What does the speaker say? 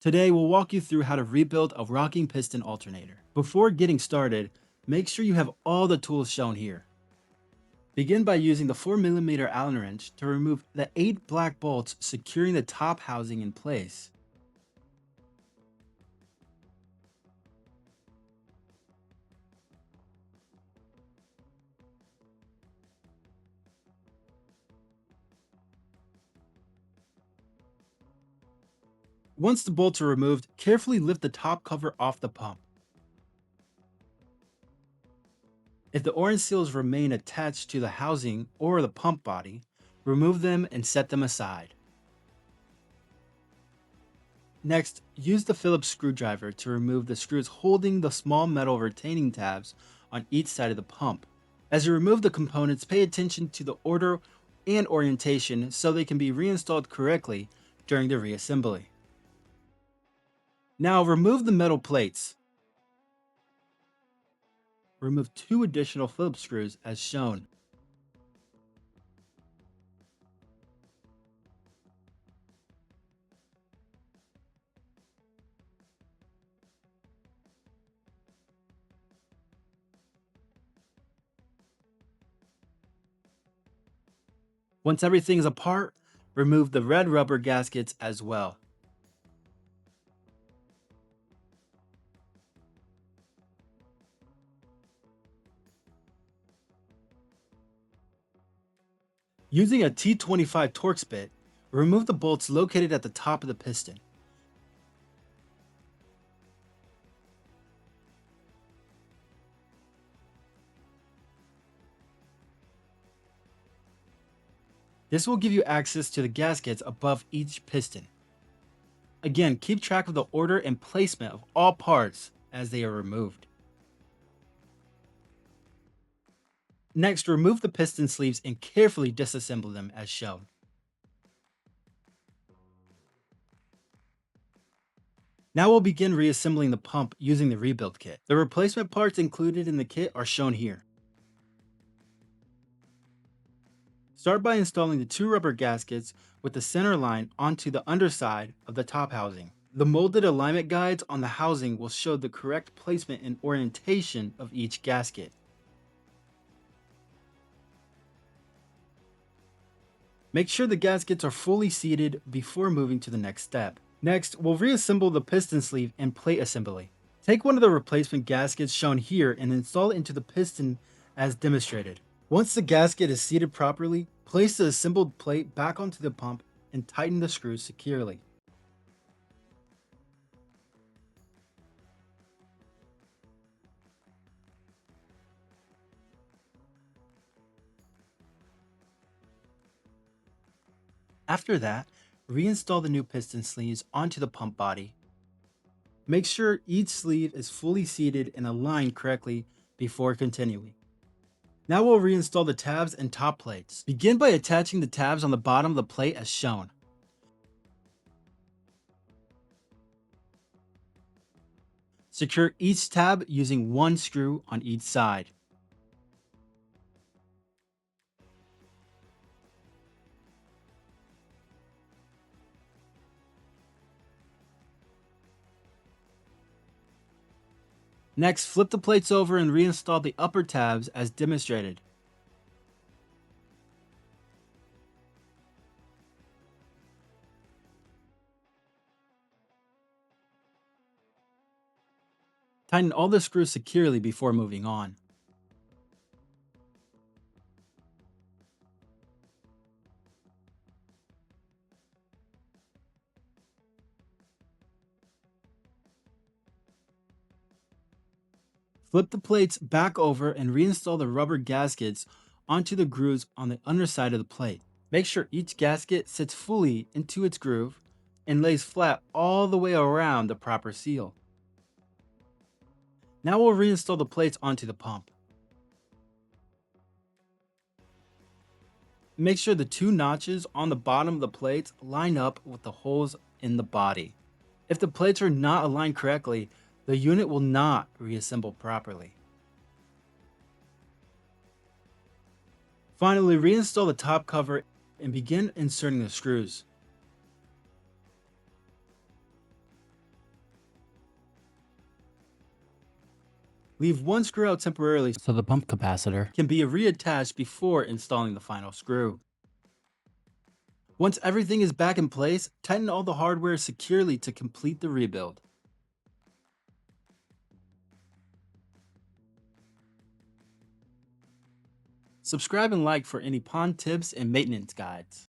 Today, we'll walk you through how to rebuild a rocking piston alternator. Before getting started, make sure you have all the tools shown here. Begin by using the 4mm Allen wrench to remove the 8 black bolts securing the top housing in place. Once the bolts are removed, carefully lift the top cover off the pump. If the orange seals remain attached to the housing or the pump body, remove them and set them aside. Next, use the Phillips screwdriver to remove the screws holding the small metal retaining tabs on each side of the pump. As you remove the components, pay attention to the order and orientation so they can be reinstalled correctly during the reassembly. Now remove the metal plates. Remove 2 additional Phillips screws as shown. Once everything is apart, remove the red rubber gaskets as well. Using a T25 Torx bit, remove the bolts located at the top of the piston. This will give you access to the gaskets above each piston. Again, keep track of the order and placement of all parts as they are removed. Next, remove the piston sleeves and carefully disassemble them as shown. Now we'll begin reassembling the pump using the rebuild kit. The replacement parts included in the kit are shown here. Start by installing the 2 rubber gaskets with the center line onto the underside of the top housing. The molded alignment guides on the housing will show the correct placement and orientation of each gasket. Make sure the gaskets are fully seated before moving to the next step. Next, we'll reassemble the piston sleeve and plate assembly. Take one of the replacement gaskets shown here and install it into the piston as demonstrated. Once the gasket is seated properly, place the assembled plate back onto the pump and tighten the screws securely. After that, reinstall the new piston sleeves onto the pump body. Make sure each sleeve is fully seated and aligned correctly before continuing. Now we'll reinstall the tabs and top plates. Begin by attaching the tabs on the bottom of the plate as shown. Secure each tab using 1 screw on each side. Next, flip the plates over and reinstall the upper tabs as demonstrated. Tighten all the screws securely before moving on. Flip the plates back over and reinstall the rubber gaskets onto the grooves on the underside of the plate. Make sure each gasket sits fully into its groove and lays flat all the way around the proper seal. Now we'll reinstall the plates onto the pump. Make sure the 2 notches on the bottom of the plates line up with the holes in the body. If the plates are not aligned correctly, the unit will not reassemble properly. Finally, reinstall the top cover and begin inserting the screws. Leave one screw out temporarily so the pump capacitor can be reattached before installing the final screw. Once everything is back in place, tighten all the hardware securely to complete the rebuild. Subscribe and like for any pond tips and maintenance guides.